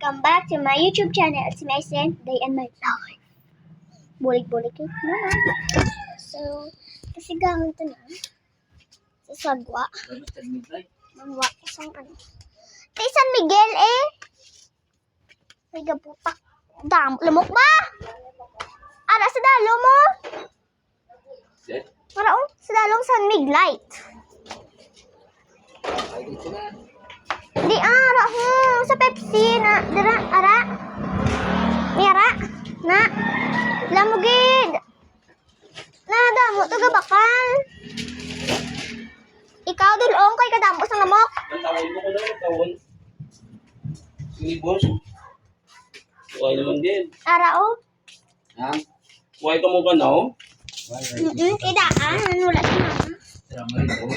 Welcome back to my YouTube channel. It's my Day and my life. Bulik-bulik yun naman. So, kasi gamit ito na. Sa sagwa. Mangwa. Isang ano. Kay San Miguel eh. May gabutak. Lamok ba? Ara sa dalo mo? Para sa dalong San Miglite. Di ara sa Pepsi na dira ara. Mira na lamugid. Na damo to gabakal. Ikaw dulong kay kadamo sa lamok. Tawon mo ko na, tawon. Sige, boss. Kuhay naman din. Ara Ha? Kuhay ka mo ka na, oh? Kidaan, wala si mama. Drama rin, oh.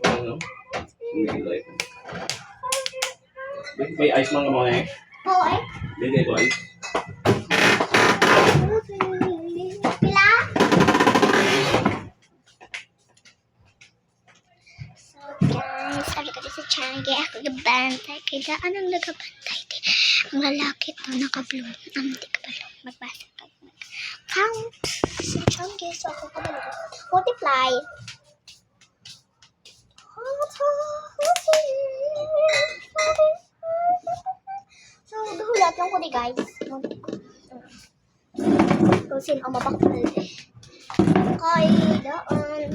Ano? May ice man ka mo eh. Oo eh. Bigay ko ice. Pila? So guys, sabi ko sa channel, kaya ako gabantay. Kaya anong nagabantay? Ang lalaki to, naka-blue. Ang di ka balo. Magbasa ka. Count. Sa channel, so ako kabalo. Multiply. So, duhulat lang ko di guys. Kung sino ang mabakal. Kay daan.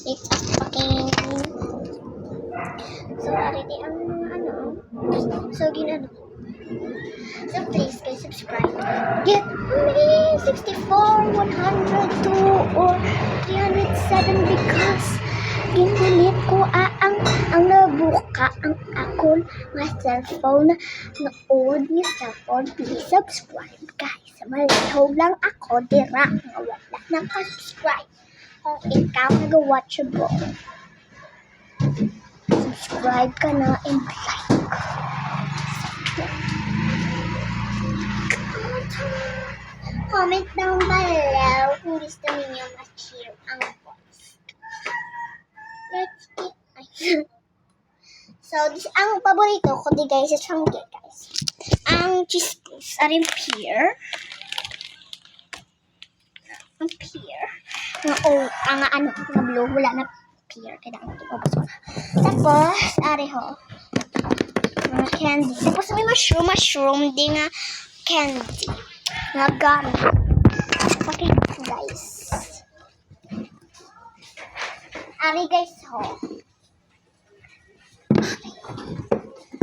It's fucking. So, already ang ano. So, ginano. So, please guys, subscribe. Get me 64, 102, or 307 because ginulit ko ang nabuka ang akong mga cellphone na old niya cellphone. Please subscribe guys. Malihog lang ako dira nga wala nang subscribe. Kung ikaw nag-watchable, subscribe ka na and like. Comment down below kung gusto niyo ma-cheer ang voice. Let's eat. So, this ang paborito ko di guys, is from guys. Ang cheese cubes are in pear. Ang pear. Ang ano, na blue, wala na pear. Kaya ang tubos ko. Tapos, ari ho. Mga candy. Tapos may mushroom din nga candy. Nga gum. Pakita guys. Ari guys ho.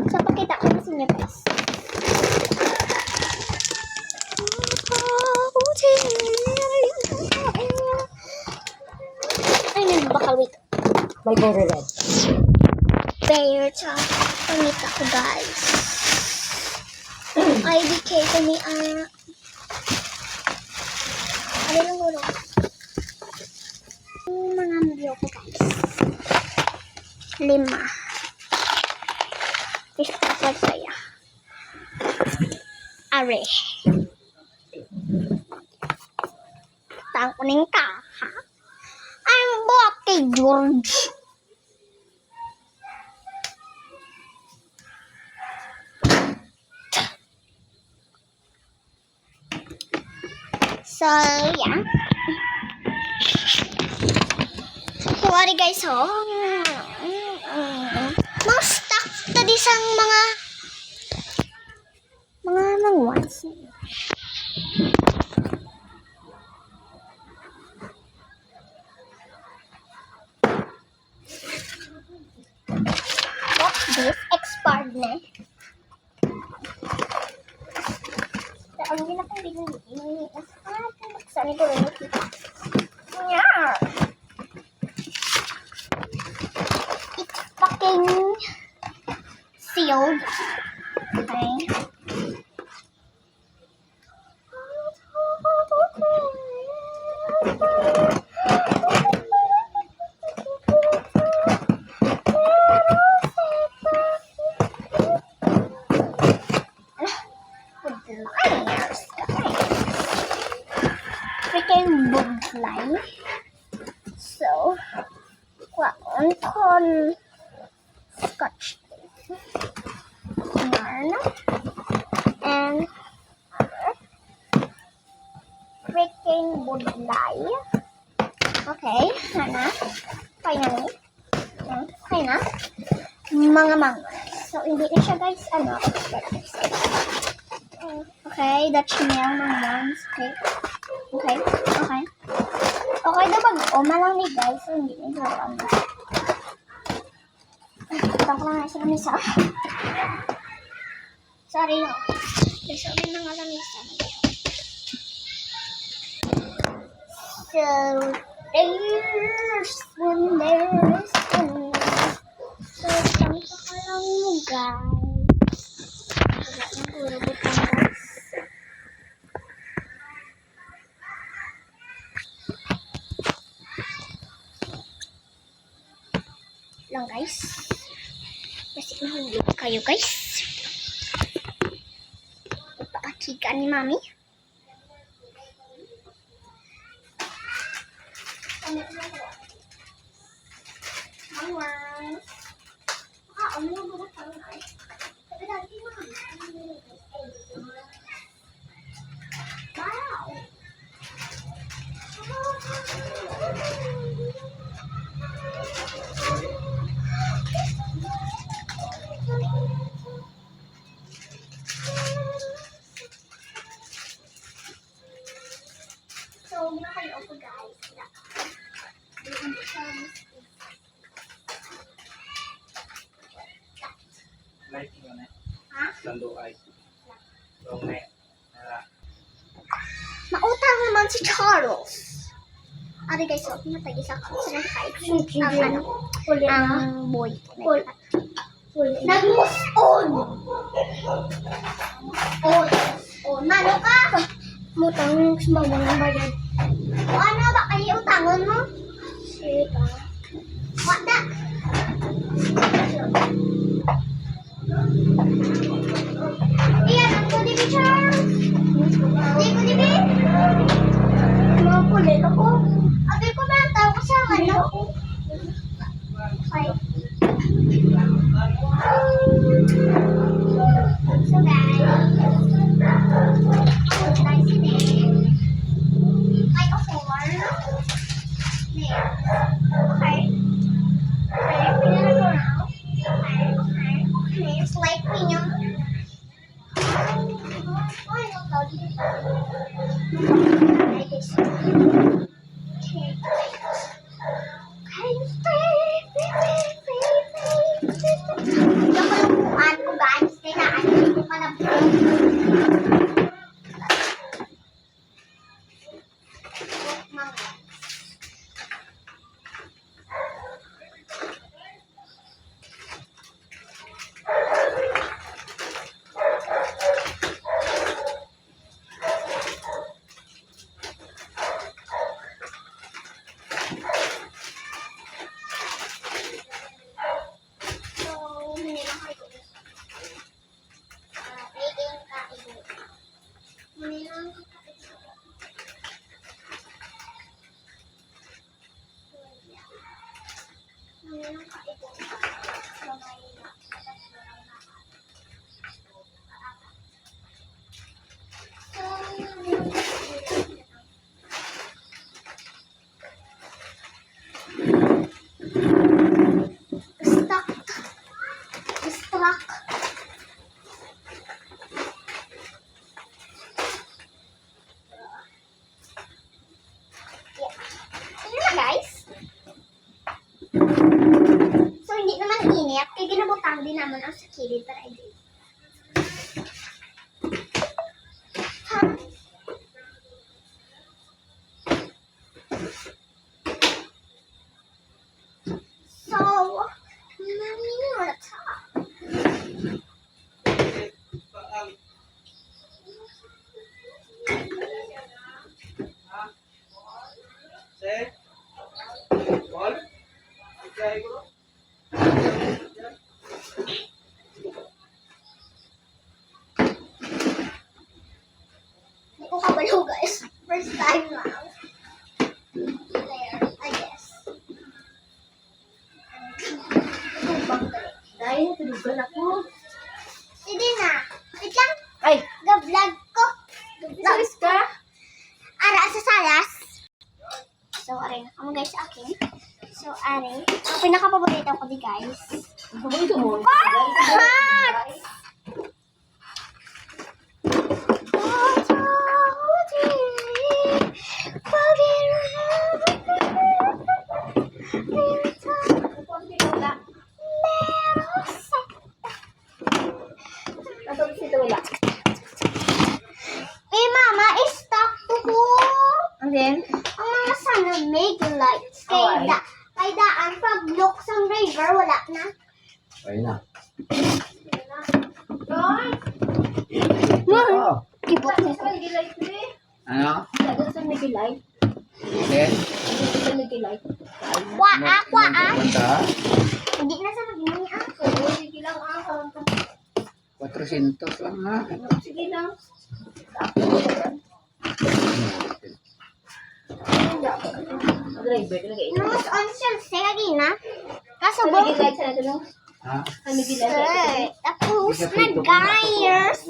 So, pakita ko na sa inyo guys. Ay, bakal wait. Mulberry red. Bear cha. Pamita ko guys. IDK kami ano lang ulo. Mga video ko guys. 5. Istasal saya. Are. Tangkunin ka, ha? Ang buhat kay George. So, yeah. Kuwari guys, ho. Mga stock tadi sang mga nangwas. What's this? Expired na. Ang ginapang bigyan saan ito rin nakita? Yeah. It's fucking sealed. Okay. Freaking bugline. So, kon scotch tape. udlay. Okay, hana. Finally. Okay na. Mga mangoes. So, hindi na siya guys, okay, that's Chanel mangoes. Okay. Okay. Okay. Okay na mag-oma lang ni guys. So, hindi na siya ito ko lang sa lamisa. Sorry no. Guys, okay na nga lamisa. So, there's one. So, ganito ka lang mo, guys. Wala nang puro butang, guys. Lang, guys. Kasi mahulog kayo, guys. Ipakakika ni Mami. So, na kayo ako guys. Like mo na. Ha? Lando ay. Rome. Mautang naman si Charles. Ari guys, so, matag-isa ko. Sila kahit ang boy. Nag-move on! Oh, nalo ka! Mutang sumawang ng bayad. O ano ba kayo utangon mo? Sita. Wada! Iyan, ang ko dibi, Charles! Hindi ko dibi? Makulit ako. Abi ko ba ang tawag ko sa ano? Okay. So guys, guys, like a 4. There. Okay. Okay, pinala ko now. Okay. Slide premium. Oh, no, doggy. Okay, guys. Okay. Yung kalungkuhan ko guys, kailangan hindi ko kalabot. So, hindi naman init. Kaya ginabutang din naman ang sa kilid para i-date. So, mami, what's up? Say. Call. Okay, bro. di guys. Paborito mo? Hot! Nasaan dito wala? Eh, mama, stuck to ko. And then? Ang mga sana make lights. Why? Kay daan pag look sa river, wala na. Ayun na. Mom, Oh. kipot Saan mo. sa nag-light mo eh? Ano? Saan sa nag-light? Then? Saan sa nag-light? Kwaa. Punta? Hindi na sa mag-inang ako. Sige lang ah. 400 lang ha. Sige lang. Driver talaga ito. Mas on sale siya gina. Kaso Saan bo. nag-light sa natin no? Ha? Saan nag-light? Sir, tapos na guys.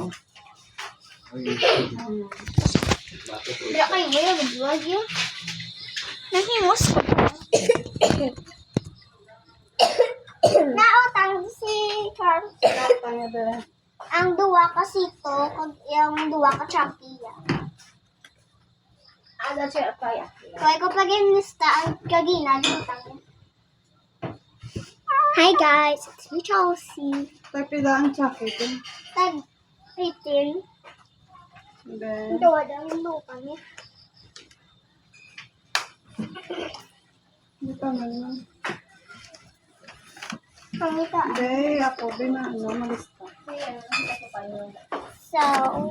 Wala kayo ba yung mag-vlog yun? Nahimos ko. Nautang si Carl. Ang duwa kasi to, yung duwa ka champiya. Ada siya kaya. Kaya ko pag inista ang kagina, lutang. Hi guys, it's me Chelsea. Tapi lang ang jacket eh. Tag 18. Then, Duwa daw yung lupa niya. hindi pa man lang. Pangita. Hindi, ako din na ano, malista. So,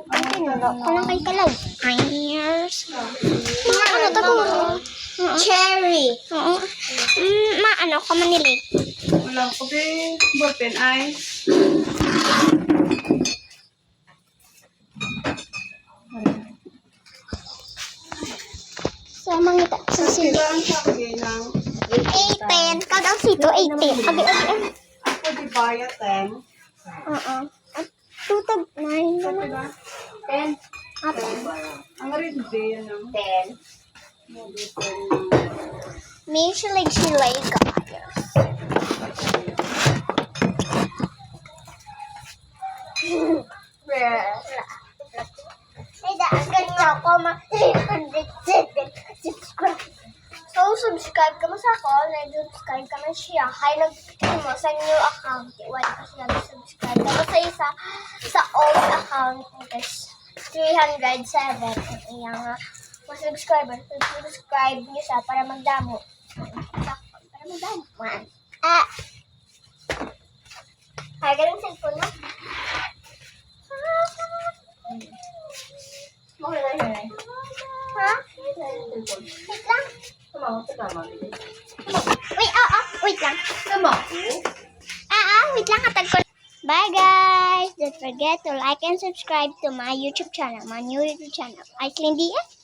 ang tinulo ko lang kay Kalaw. Ayers. Mga ano to kung cherry. Oo. Maano ka manilig. Wala ko din, ballpen ice. So, mangita. So, Tapi sino? lang ang jacket ng, 18. Kadaw sito, 18. Abi. ako di baya 10. Oo. At tutag 9 Tapi naman. lang, 10. Ate. ang rin din yan ang 10. May silig-silig ka. Ay, daan ganito ako subscribe. So, subscribe ka mo sa ako. Nag-subscribe ka na siya. Kaya nag-click mo sa new account. Wala ka siya nag-subscribe. Tapos sa isa, sa old account, is 307. Ang iyang mga subscriber. Subscribe niyo siya para magdamo. Para magdamo. Man. Kaya ganun cellphone mo. Okay na siya. Ha? Wait lang. Tama. Wait lang. Tama. Wait lang, katag ko. Bye guys! Don't forget to like and subscribe to my YouTube channel, my new YouTube channel, Iceland DS.